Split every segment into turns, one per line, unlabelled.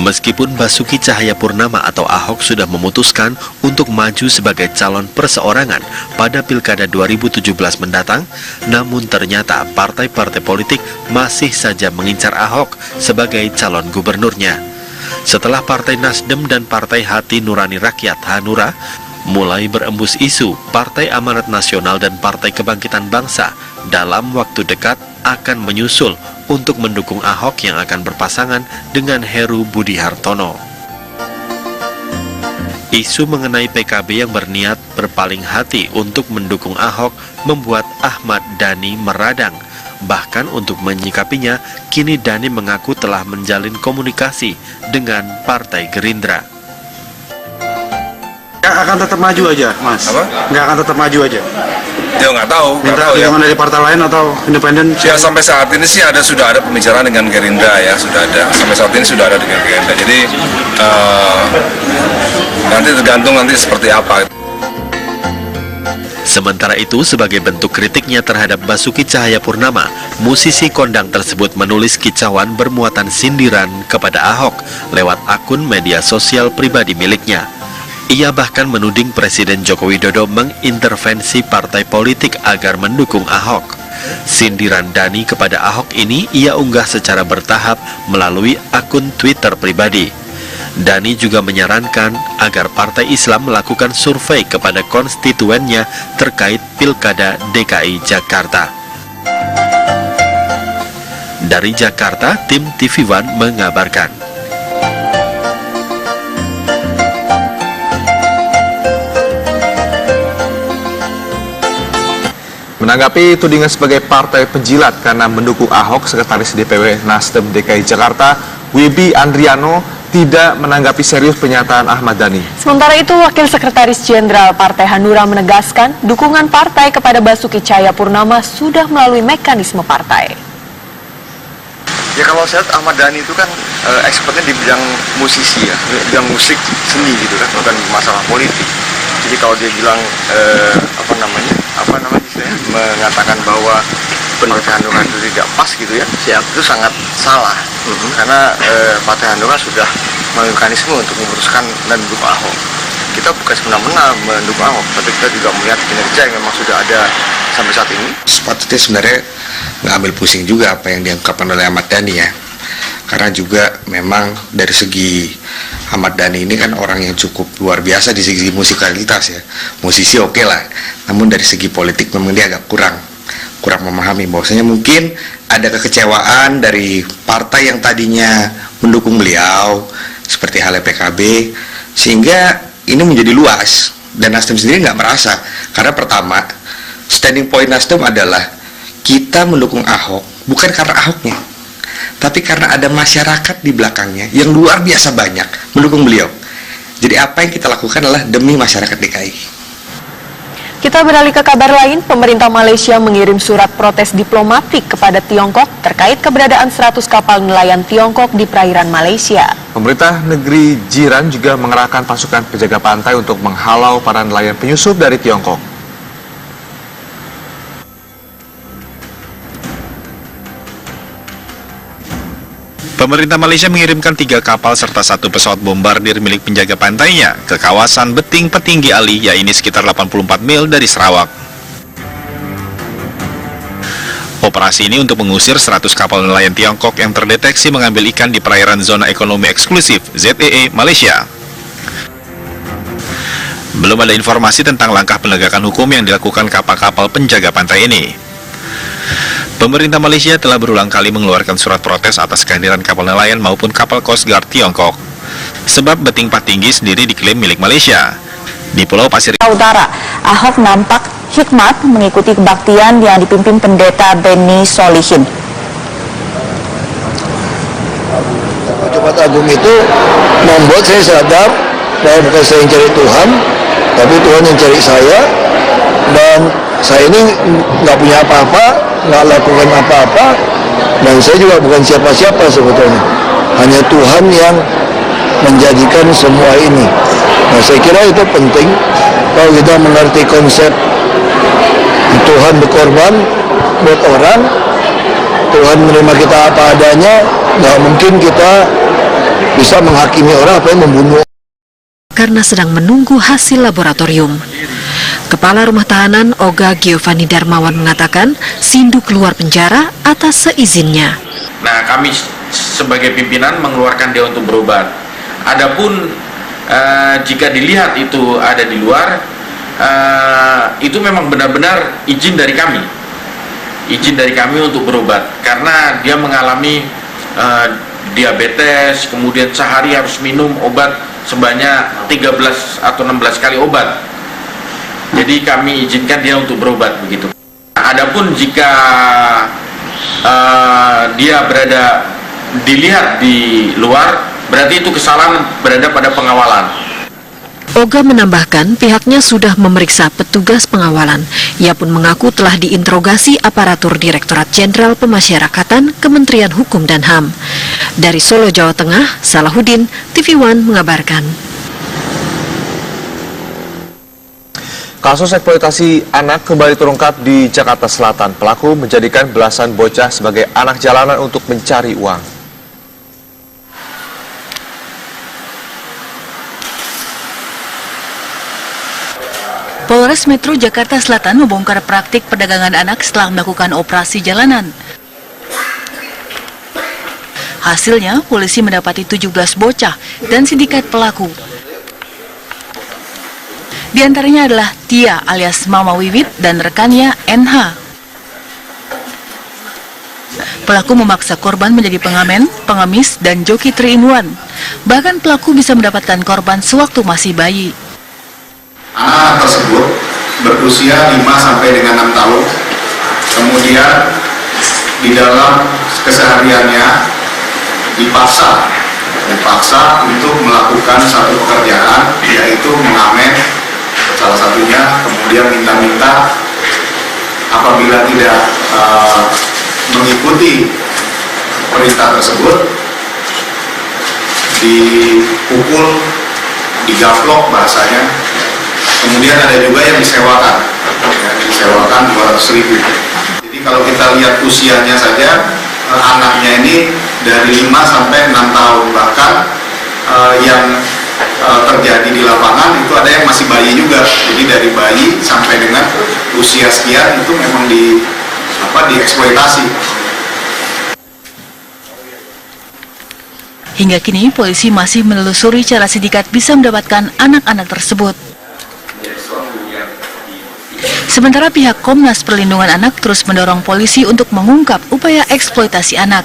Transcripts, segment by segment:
Meskipun Basuki Cahayapurnama atau Ahok sudah memutuskan untuk maju sebagai calon perseorangan pada Pilkada 2017 mendatang, namun ternyata partai-partai politik masih saja mengincar Ahok sebagai calon gubernurnya. Setelah Partai Nasdem dan Partai Hati Nurani Rakyat Hanura mulai berembus isu Partai Amanat Nasional dan Partai Kebangkitan Bangsa dalam waktu dekat akan menyusul untuk mendukung Ahok yang akan berpasangan dengan Heru Budi Hartono. Isu mengenai PKB yang berniat berpaling hati untuk mendukung Ahok membuat Ahmad Dhani meradang. Bahkan untuk menyikapinya, kini Dhani mengaku telah menjalin komunikasi dengan Partai Gerindra.
Nggak akan tetap maju aja, Mas?
Apa?
Nggak akan tetap maju aja?
Ya nggak tahu.
Minta
ya.
dari partai lain atau independen?
Ya sampai saat ini sih sudah ada pembicaraan dengan Gerindra ya, sudah ada. Sampai saat ini sudah ada dengan Gerindra. Jadi nanti tergantung nanti seperti apa.
Sementara itu, sebagai bentuk kritiknya terhadap Basuki Cahayapurnama, musisi kondang tersebut menulis kicauan bermuatan sindiran kepada Ahok lewat akun media sosial pribadi miliknya. Ia bahkan menuding Presiden Joko Widodo mengintervensi partai politik agar mendukung Ahok. Sindiran Dhani kepada Ahok ini ia unggah secara bertahap melalui akun Twitter pribadi. Dhani juga menyarankan agar Partai Islam melakukan survei kepada konstituennya terkait Pilkada DKI Jakarta. Dari Jakarta, tim TV One mengabarkan.
Menanggapi tudingan sebagai partai penjilat karena mendukung Ahok, Sekretaris DPW Nasdem DKI Jakarta, Wibi Andriano, tidak menanggapi serius pernyataan Ahmad Dhani.
Sementara itu, Wakil Sekretaris Jenderal Partai Hanura menegaskan dukungan partai kepada Basuki Cahayapurnama sudah melalui mekanisme partai.
Ya kalau saya lihat Ahmad Dhani itu kan expertnya di bidang musisi ya, bidang musik seni gitu kan, bukan masalah politik. Jadi kalau dia bilang mengatakan bahwa Partai Hanura itu tidak pas gitu ya, itu sangat salah. Karena Partai Hanura sudah melalui mekanisme untuk memutuskan dan mendukung Ahok. Kita bukan semena-mena mendukung Ahok, tapi kita juga melihat kinerja yang memang sudah ada sampai saat ini.
Sepatutnya sebenarnya nggak ambil pusing juga apa yang diungkapkan oleh Ahmad Dhani ya. Karena juga memang dari segi Ahmad Dhani ini kan orang yang cukup luar biasa di segi musikalitas ya. Musisi oke lah, namun dari segi politik memang dia agak kurang memahami bahwasanya mungkin ada kekecewaan dari partai yang tadinya mendukung beliau seperti halnya PKB, sehingga ini menjadi luas dan Nasdem sendiri nggak merasa. Karena pertama, standing point Nasdem adalah kita mendukung Ahok bukan karena Ahoknya, tapi karena ada masyarakat di belakangnya yang luar biasa banyak mendukung beliau. Jadi apa yang kita lakukan adalah demi masyarakat DKI.
Kita beralih ke kabar lain, pemerintah Malaysia mengirim surat protes diplomatik kepada Tiongkok terkait keberadaan 100 kapal nelayan Tiongkok di perairan Malaysia.
Pemerintah negeri jiran juga mengerahkan pasukan penjaga pantai untuk menghalau para nelayan penyusup dari Tiongkok.
Pemerintah Malaysia mengirimkan 3 kapal serta 1 pesawat bombardir milik penjaga pantainya ke kawasan Beting Petinggi Ali, yaitu sekitar 84 mil dari Sarawak. Operasi ini untuk mengusir 100 kapal nelayan Tiongkok yang terdeteksi mengambil ikan di perairan zona ekonomi eksklusif ZEE Malaysia. Belum ada informasi tentang langkah penegakan hukum yang dilakukan kapal-kapal penjaga pantai ini. Pemerintah Malaysia telah berulang kali mengeluarkan surat protes atas kehadiran kapal nelayan maupun kapal Coast Guard Tiongkok. Sebab Beting Patinggi sendiri diklaim milik Malaysia. Di Pulau Pasir
Utara, Ahok nampak hikmat mengikuti kebaktian yang dipimpin pendeta Beni Solihin.
Jumat Agung itu membuat saya sadar bahwa bukan saya yang cari Tuhan, tapi Tuhan yang cari saya. Dan saya ini nggak punya apa-apa, nggak lakukan apa-apa, dan saya juga bukan siapa-siapa sebetulnya. Hanya Tuhan yang menjadikan semua ini. Nah, saya kira itu penting kalau kita mengerti konsep Tuhan berkorban buat orang, Tuhan menerima kita apa adanya. Nggak mungkin kita bisa menghakimi orang apa yang membunuh.
Karena sedang menunggu hasil laboratorium. Kepala Rumah Tahanan Oga Giovanni Darmawan mengatakan Sindu keluar penjara atas seizinnya.
Nah, kami sebagai pimpinan mengeluarkan dia untuk berobat. Adapun jika dilihat itu ada di luar, itu memang benar-benar izin dari kami. Izin dari kami untuk berobat karena dia mengalami diabetes, kemudian sehari harus minum obat sebanyak 13 atau 16 kali obat. Jadi kami izinkan dia untuk berobat begitu. Adapun jika dia dilihat di luar, berarti itu kesalahan berada pada pengawalan.
Oga menambahkan pihaknya sudah memeriksa petugas pengawalan. Ia pun mengaku telah diinterogasi aparatur Direktorat Jenderal Pemasyarakatan Kementerian Hukum dan HAM. Dari Solo, Jawa Tengah, Salahuddin, TV One mengabarkan.
Kasus eksploitasi anak kembali terungkap di Jakarta Selatan. Pelaku menjadikan belasan bocah sebagai anak jalanan untuk mencari uang.
Polres Metro Jakarta Selatan membongkar praktik perdagangan anak setelah melakukan operasi jalanan. Hasilnya, polisi mendapati 17 bocah dan sindikat pelaku. Di antaranya adalah Tia alias Mama Wiwit dan rekannya NH. Pelaku memaksa korban menjadi pengamen, pengemis, dan joki 3-in-1. Bahkan pelaku bisa mendapatkan korban sewaktu masih bayi.
Anak tersebut berusia 5 sampai dengan 6 tahun. Kemudian di dalam kesehariannya dipaksa untuk melakukan satu pekerjaan, yaitu mengamen salah satunya, kemudian minta-minta apabila tidak mengikuti perintah tersebut dipukul, digaplok bahasanya. Kemudian ada juga yang disewakan 200.000. Jadi kalau kita lihat usianya saja, anaknya ini dari 5 sampai 6 tahun, bahkan yang terjadi di lapangan itu ada yang masih bayi juga. Jadi dari bayi sampai dengan usia sekian itu memang dieksploitasi.
Hingga kini polisi masih menelusuri cara sindikat bisa mendapatkan anak-anak tersebut. Sementara pihak Komnas Perlindungan Anak terus mendorong polisi untuk mengungkap upaya eksploitasi anak.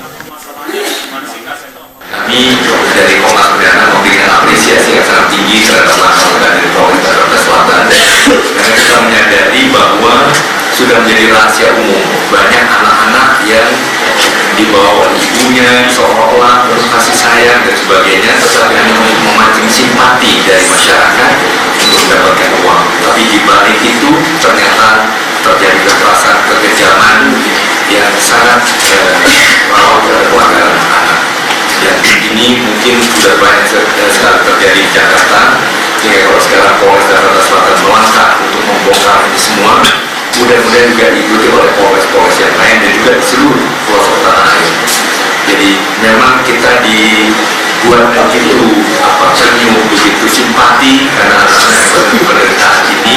Kami dari Komnas Perlindungan Anak memberikan apresiasi yang sangat tinggi terhadap langkah dari Polres Jakarta Selatan, karena kita menyadari bahwa sudah menjadi rahasia umum banyak anak-anak yang dibawa oleh ibunya seolah-olah kasih sayang dan sebagainya, tetapi hanya untuk memancing simpati dari masyarakat untuk mendapatkan uang. Tapi di balik itu ternyata terjadi kekerasan, kekejaman yang sangat merawat pelanggaran anak. Dan ini mungkin sudah banyak sekali terjadi di Jakarta. Sehingga kalau sekarang Polres Jakarta Selatan melangkah untuk membongkar ini semua, mudah-mudahan juga diikuti oleh polres-polres yang lain dan juga di seluruh pelosok tanah air. Jadi memang kita dibuat begitu senyum, begitu simpati karena anak-anak yang penderitaan ini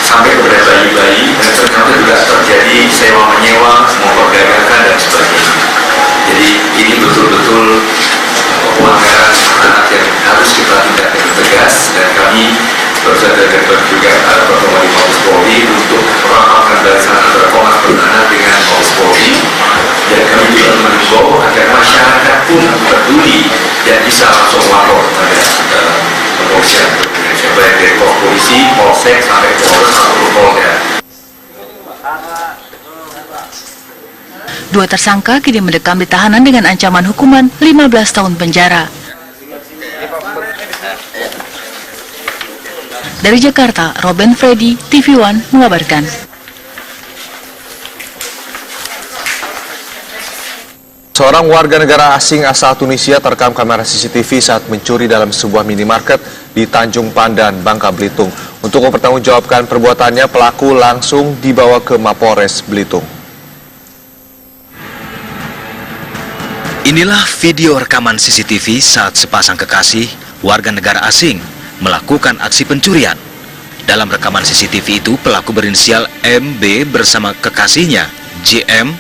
sampai kepada bayi-bayi, dan ternyata juga terjadi sewa-menyewa, memperdagangkan dan sebagainya. Jadi ini betul-betul pelanggaran anak yang harus kita tindak dengan tegas, dan kami bersama juga pertemuan di Mabes Polri untuk merapatkan barisan antara Komnas Perlindungan Anak dengan Mabes Polri, dan kami juga mengimbau agar masyarakat pun peduli dan bisa langsung lapor pada kepolisian Indonesia, baik dari polisi, polsek sampai polres atau polda.
Dua tersangka kini mendekam di tahanan dengan ancaman hukuman 15 tahun penjara. Dari Jakarta, Robin Freddy, TV One mengabarkan.
Seorang warga negara asing asal Tunisia terekam kamera CCTV saat mencuri dalam sebuah minimarket di Tanjung Pandan, Bangka Belitung. Untuk mempertanggungjawabkan perbuatannya, pelaku langsung dibawa ke Mapolres Belitung.
Inilah video rekaman CCTV saat sepasang kekasih warga negara asing melakukan aksi pencurian. Dalam rekaman CCTV itu, pelaku berinisial MB bersama kekasihnya JM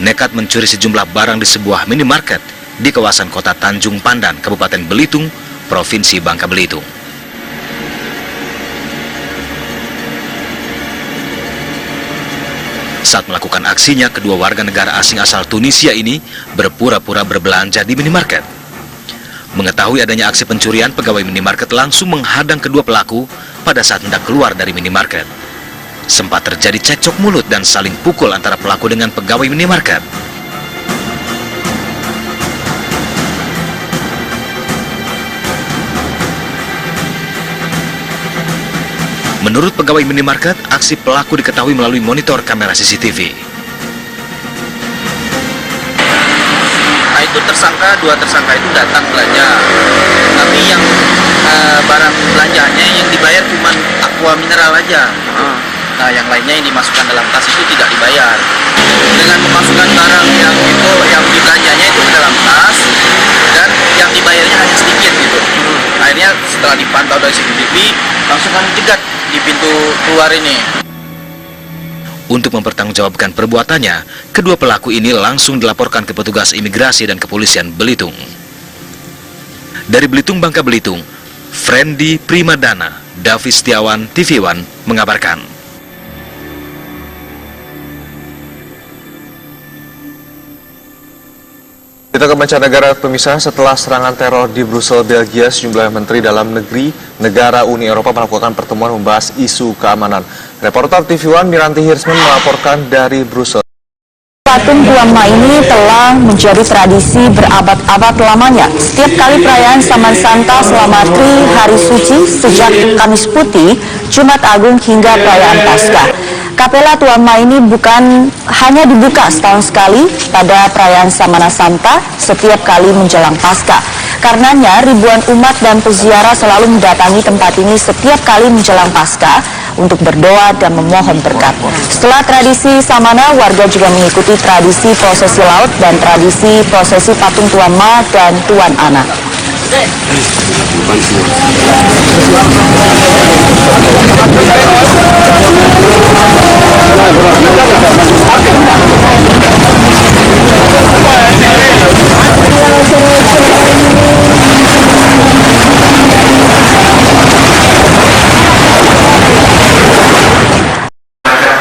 nekat mencuri sejumlah barang di sebuah minimarket di kawasan kota Tanjung Pandan, Kabupaten Belitung, Provinsi Bangka Belitung. Saat melakukan aksinya, kedua warga negara asing asal Tunisia ini berpura-pura berbelanja di minimarket. Mengetahui adanya aksi pencurian, pegawai minimarket langsung menghadang kedua pelaku pada saat hendak keluar dari minimarket. Sempat terjadi cekcok mulut dan saling pukul antara pelaku dengan pegawai minimarket. Menurut pegawai minimarket, aksi pelaku diketahui melalui monitor kamera CCTV.
Nah, itu dua tersangka itu datang belanja, tapi yang barang belanjaannya yang dibayar cuma aqua mineral aja. Nah, yang lainnya yang dimasukkan dalam tas itu tidak dibayar. Dengan memasukkan barang yang dibelanjanya itu ke dalam tas dan yang dibayarnya hanya sedikit gitu. Akhirnya setelah dipantau dari CCTV, langsung kami cegat di pintu keluar ini.
Untuk mempertanggungjawabkan perbuatannya, kedua pelaku ini langsung dilaporkan ke petugas imigrasi dan kepolisian Belitung. Dari Belitung, Bangka Belitung, Frendi Primadana, Davis Setiawan, TV One mengabarkan.
Kita ke mancanegara pemirsa. Setelah serangan teror di Brussel, Belgia, sejumlah menteri dalam negeri negara Uni Eropa melakukan pertemuan membahas isu keamanan. Reporter TV One Miranti Hirsman melaporkan dari Brussel.
Patung Tuan Ma ini telah menjadi tradisi berabad-abad lamanya. Setiap kali perayaan Saman Santa selama Tri Hari Suci sejak Kamis Putih, Jumat Agung hingga perayaan Paskah. Kapela Tuan Ma ini bukan hanya dibuka setahun sekali pada perayaan Samana Santa setiap kali menjelang Paskah. Karenanya ribuan umat dan peziarah selalu mendatangi tempat ini setiap kali menjelang Paskah untuk berdoa dan memohon berkat. Setelah tradisi Samana, warga juga mengikuti tradisi prosesi laut dan tradisi prosesi patung Tuan Ma dan Tuan Ana.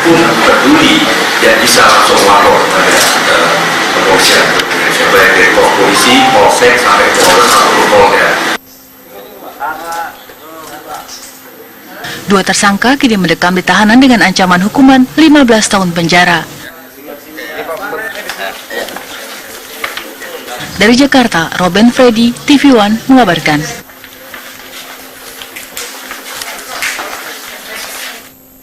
Peduli dan bisa langsung lapor pada kepolisian, baik dari polisi, polsek sampai polres atau polda.
Dua tersangka kini mendekam di tahanan dengan ancaman hukuman 15 tahun penjara. Dari Jakarta, Robin Freddy, TV One mengabarkan.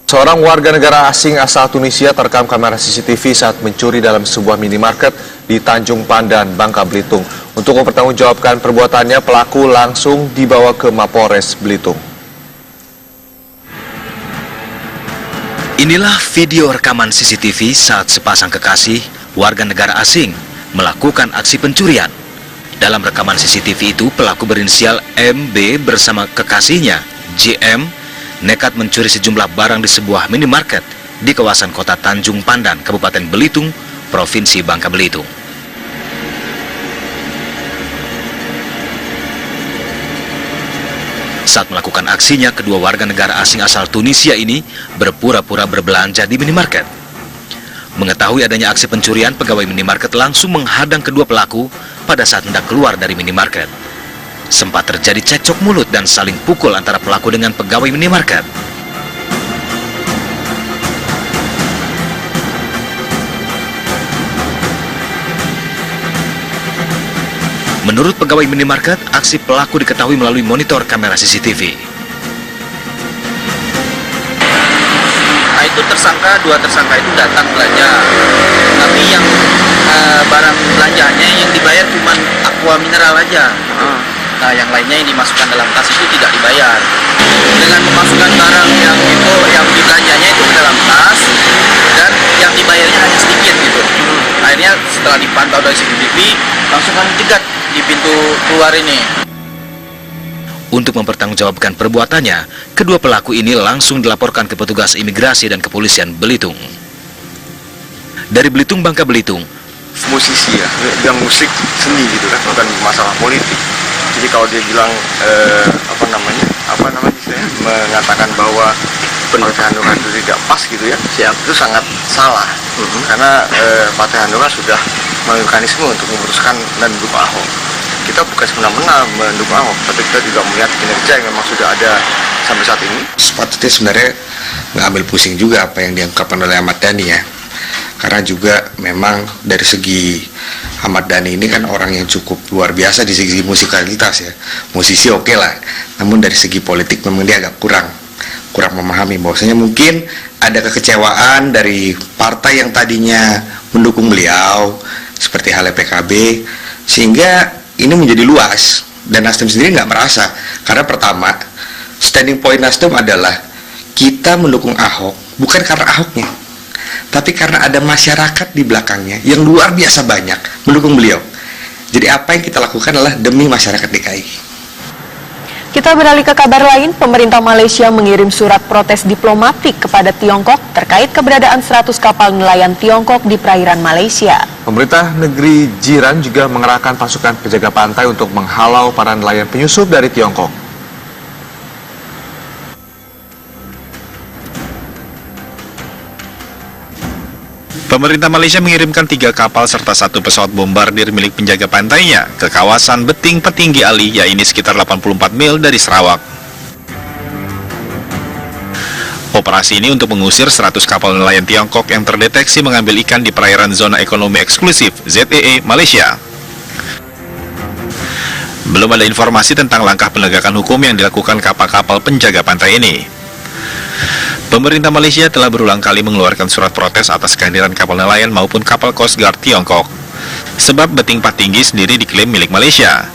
Seorang warga negara asing asal Tunisia terekam kamera CCTV saat mencuri dalam sebuah minimarket di Tanjung Pandan, Bangka Belitung. Untuk mempertanggungjawabkan perbuatannya, pelaku langsung dibawa ke Mapolres Belitung.
Inilah video rekaman CCTV saat sepasang kekasih warga negara asing melakukan aksi pencurian. Dalam rekaman CCTV itu, pelaku berinisial MB bersama kekasihnya JM nekat mencuri sejumlah barang di sebuah minimarket di kawasan kota Tanjung Pandan, Kabupaten Belitung, Provinsi Bangka Belitung. Saat melakukan aksinya, kedua warga negara asing asal Tunisia ini berpura-pura berbelanja di minimarket. Mengetahui adanya aksi pencurian, pegawai minimarket langsung menghadang kedua pelaku pada saat hendak keluar dari minimarket. Sempat terjadi cekcok mulut dan saling pukul antara pelaku dengan pegawai minimarket. Menurut pegawai minimarket, aksi pelaku diketahui melalui monitor kamera CCTV.
Nah, itu dua tersangka itu datang belanja, tapi yang barang belanjaannya yang dibayar cuma aqua mineral aja. Nah, yang lainnya yang dimasukkan dalam tas itu tidak dibayar. Dengan memasukkan barang yang dibelanjanya itu ke dalam tas dan yang dibayarnya hanya sedikit gitu. Akhirnya setelah dipantau dari CCTV, langsung langsung kami cegat di pintu keluar ini.
Untuk mempertanggungjawabkan perbuatannya, kedua pelaku ini langsung dilaporkan ke petugas imigrasi dan kepolisian Belitung. Dari Belitung, Bangka Belitung,
musisi ya, dia bilang musik seni gitu kan, bukan masalah politik. Jadi kalau dia bilang mengatakan bahwa Partai Hanura itu tidak pas gitu ya, itu sangat salah. Karena Partai Hanura sudah melalui mekanisme untuk memutuskan dan mendukung Ahok. Kita bukan semena-mena mendukung Ahok, tapi kita juga melihat kinerja yang memang sudah ada sampai saat ini.
Sepatutnya sebenarnya nggak ambil pusing juga apa yang diungkapkan oleh Ahmad Dhani ya. Karena juga memang dari segi Ahmad Dhani ini kan orang yang cukup luar biasa di segi musikalitas ya. Musisi oke lah, namun dari segi politik memang dia agak kurang memahami bahwasanya mungkin ada kekecewaan dari partai yang tadinya mendukung beliau seperti halnya PKB, sehingga ini menjadi luas dan Nasdem sendiri nggak merasa. Karena pertama, standing point Nasdem adalah kita mendukung Ahok bukan karena Ahoknya, tapi karena ada masyarakat di belakangnya yang luar biasa banyak mendukung beliau. Jadi apa yang kita lakukan adalah demi masyarakat DKI.
Kita beralih ke kabar lain, pemerintah Malaysia mengirim surat protes diplomatik kepada Tiongkok terkait keberadaan 100 kapal nelayan Tiongkok di perairan Malaysia.
Pemerintah negeri jiran juga mengerahkan pasukan penjaga pantai untuk menghalau para nelayan penyusup dari Tiongkok.
Pemerintah Malaysia mengirimkan 3 kapal serta 1 pesawat bombardir milik penjaga pantainya ke kawasan Beting Petinggi Ali, yaitu sekitar 84 mil dari Sarawak. Operasi ini untuk mengusir 100 kapal nelayan Tiongkok yang terdeteksi mengambil ikan di perairan zona ekonomi eksklusif ZEE Malaysia. Belum ada informasi tentang langkah penegakan hukum yang dilakukan kapal-kapal penjaga pantai ini. Pemerintah Malaysia telah berulang kali mengeluarkan surat protes atas kehadiran kapal nelayan maupun kapal Coast Guard Tiongkok. Sebab Beting Petinggi sendiri diklaim milik Malaysia.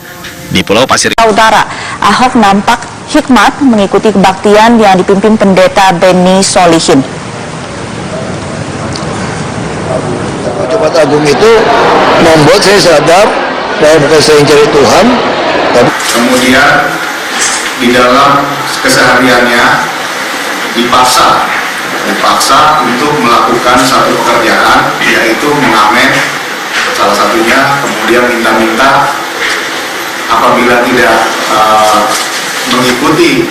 Di Pulau Pasir
Utara, Ahok nampak hikmat mengikuti kebaktian yang dipimpin pendeta Benny Solihin.
Jemaat Agung itu membuat saya sadar bahwa bukan saya yang cari Tuhan, tapi
Kemudian di dalam kesehariannya dipaksa untuk melakukan satu pekerjaan, yaitu mengamen salah satunya, kemudian minta-minta apabila tidak mengikuti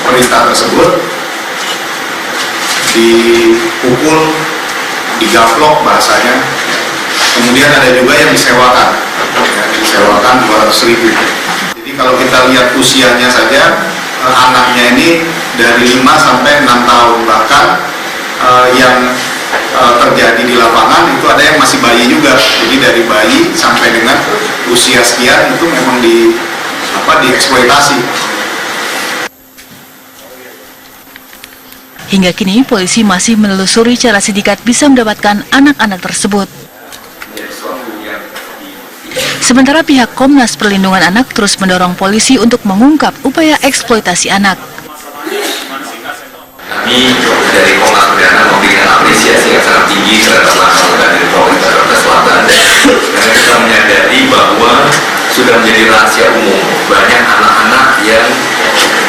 perintah tersebut dipukul, digaplok bahasanya. Kemudian ada juga yang disewakan 200.000. Jadi kalau kita lihat usianya saja, anaknya ini dari 5 sampai 6 tahun, bahkan yang terjadi di lapangan itu ada yang masih bayi juga. Jadi dari bayi sampai dengan usia sekian itu memang dieksploitasi.
Hingga kini polisi masih menelusuri cara sindikat bisa mendapatkan anak-anak tersebut. Sementara pihak Komnas Perlindungan Anak terus mendorong polisi untuk mengungkap upaya eksploitasi anak.
Kami dari Komnas Perlindungan memberikan apresiasi yang sangat tinggi terhadap langkah dari Polres Jakarta Selatan, karena kita menyadari bahwa sudah menjadi rahasia umum banyak anak-anak yang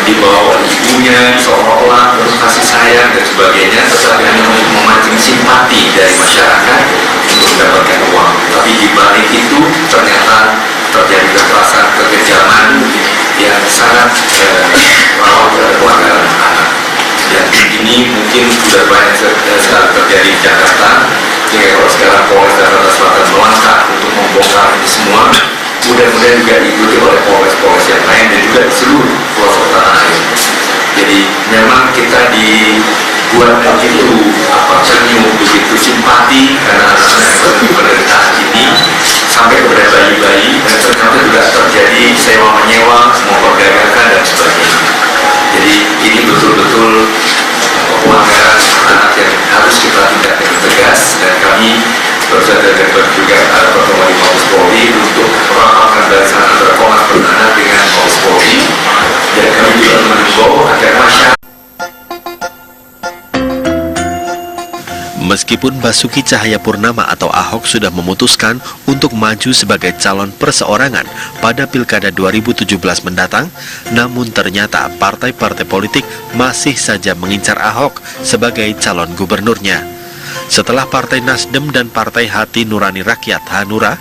dibawa oleh ibunya seolah-olah kasih sayang dan sebagainya, tetapi hanya untuk memancing simpati dari masyarakat untuk mendapatkan uang. Tapi di balik itu ternyata terjadi kekerasan, kekejaman yang sangat merawat pelanggaran anak. Dan ini mungkin sudah banyak sekali terjadi di Jakarta. Jadi kalau sekarang Polres Jakarta Selatan melangkah untuk membongkar ini semua, mudah-mudahan juga diikuti oleh polres-polres yang lain dan juga di seluruh pelosok tanah air. Jadi memang kita dibuat begitu senyum, begitu simpati karena anak-anak yang penderitaan ini sampai kepada bayi-bayi, dan ternyata juga terjadi sewa-menyewa, memperdayakan dan sebagainya. Jadi ini betul-betul pelanggaran anak yang harus kita tindak dengan tegas, dan kami bersama juga pertemuan di Mabes Polri untuk merapatkan barisan antara Komnas Perlindungan dengan Mabes Polri, dan kami juga mengimbau agar masyarakat.
Meskipun Basuki Cahayapurnama atau Ahok sudah memutuskan untuk maju sebagai calon perseorangan pada Pilkada 2017 mendatang, namun ternyata partai-partai politik masih saja mengincar Ahok sebagai calon gubernurnya. Setelah Partai Nasdem dan Partai Hati Nurani Rakyat Hanura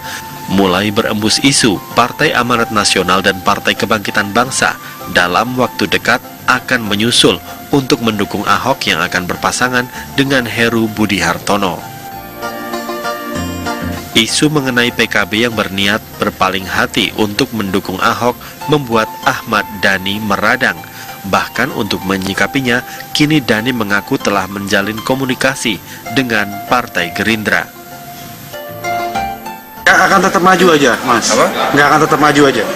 mulai berembus isu Partai Amanat Nasional dan Partai Kebangkitan Bangsa dalam waktu dekat akan menyusul untuk mendukung Ahok yang akan berpasangan dengan Heru Budi Hartono. Isu mengenai PKB yang berniat berpaling hati untuk mendukung Ahok membuat Ahmad Dhani meradang. Bahkan untuk menyikapinya, kini Dhani mengaku telah menjalin komunikasi dengan Partai Gerindra.
Akan tetap maju aja, Mas.
Apa?
Nggak akan tetap maju aja.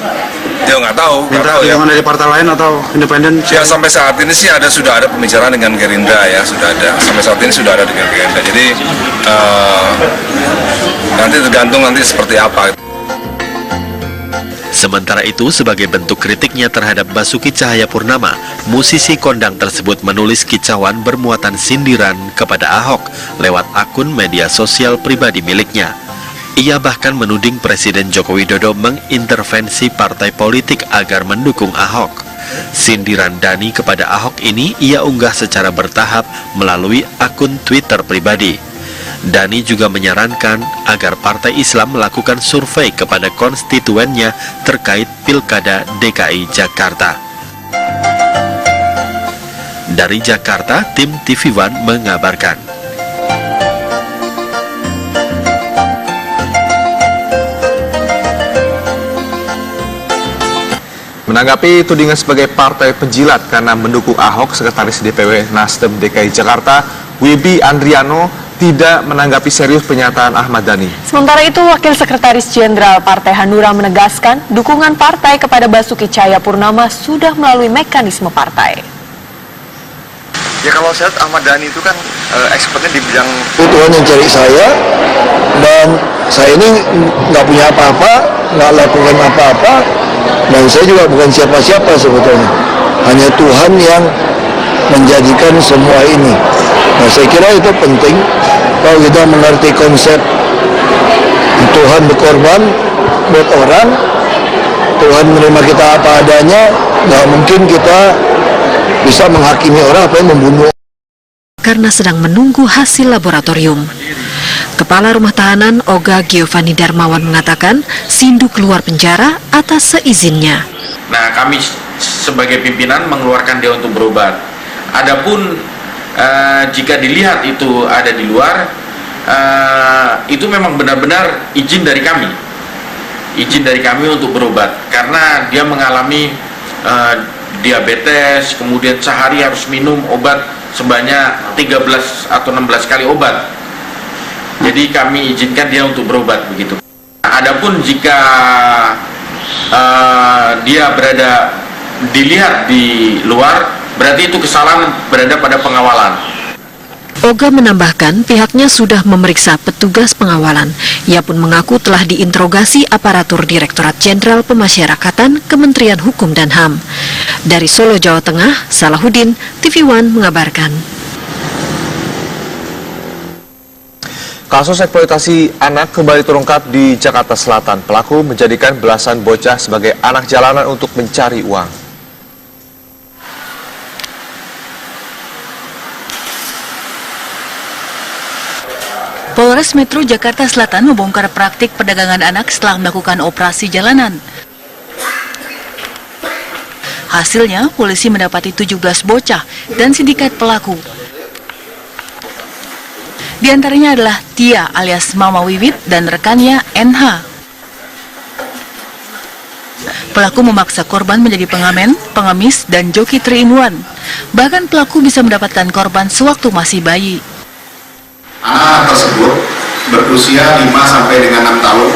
Ya nggak tahu.
Minta dukungan dari partai lain atau independen?
Ya sampai saat ini sih sudah ada pembicaraan dengan Gerindra ya, sudah ada. Sampai saat ini sudah ada dengan Gerindra. Jadi nanti tergantung nanti seperti apa.
Sementara itu, sebagai bentuk kritiknya terhadap Basuki Cahayapurnama, musisi kondang tersebut menulis kicauan bermuatan sindiran kepada Ahok lewat akun media sosial pribadi miliknya. Ia bahkan menuding Presiden Joko Widodo mengintervensi partai politik agar mendukung Ahok. Sindiran Dhani kepada Ahok ini ia unggah secara bertahap melalui akun Twitter pribadi. Dhani juga menyarankan agar Partai Islam melakukan survei kepada konstituennya terkait Pilkada DKI Jakarta. Dari Jakarta, tim TV One mengabarkan.
Menanggapi tudingan sebagai partai penjilat karena mendukung Ahok, Sekretaris DPW Nasdem DKI Jakarta, Wibi Andriano, tidak menanggapi serius pernyataan Ahmad Dhani.
Sementara itu, Wakil Sekretaris Jenderal Partai Hanura menegaskan dukungan partai kepada Basuki Cahayapurnama sudah melalui mekanisme partai.
Ya kalau saya lihat Ahmad Dhani itu kan expertnya di bidang
Tuhan yang cari saya, dan saya ini nggak punya apa-apa, nggak lakukan apa-apa, dan saya juga bukan siapa-siapa sebetulnya. Hanya Tuhan yang menjadikan semua ini. Nah, saya kira itu penting kalau kita mengerti konsep Tuhan berkorban buat orang, Tuhan menerima kita apa adanya, nggak mungkin kita bisa menghakimi orang apa yang membunuh.
Karena sedang menunggu hasil laboratorium. Kepala Rumah Tahanan Oga Giovanni Darmawan mengatakan Sindu keluar penjara atas seizinnya.
Nah, kami sebagai pimpinan mengeluarkan dia untuk berobat. Adapun jika dilihat itu ada di luar, itu memang benar-benar izin dari kami untuk berobat karena dia mengalami diabetes, kemudian sehari harus minum obat sebanyak 13 atau 16 kali obat. Jadi kami izinkan dia untuk berobat begitu. Adapun jika dia dilihat di luar, berarti itu kesalahan berada pada pengawalan.
Oga menambahkan pihaknya sudah memeriksa petugas pengawalan. Ia pun mengaku telah diinterogasi aparatur Direktorat Jenderal Pemasyarakatan Kementerian Hukum dan HAM. Dari Solo, Jawa Tengah, Salahuddin, TV One mengabarkan.
Kasus eksploitasi anak kembali terungkap di Jakarta Selatan. Pelaku menjadikan belasan bocah sebagai anak jalanan untuk mencari uang.
Polres Metro Jakarta Selatan membongkar praktik perdagangan anak setelah melakukan operasi jalanan. Hasilnya, polisi mendapati 17 bocah dan sindikat pelaku. Di antaranya adalah Tia alias Mama Wiwit dan rekannya NH. Pelaku memaksa korban menjadi pengamen, pengemis, dan joki 3-in-1. Bahkan pelaku bisa mendapatkan korban sewaktu masih bayi.
Anak tersebut berusia 5 sampai dengan 6 tahun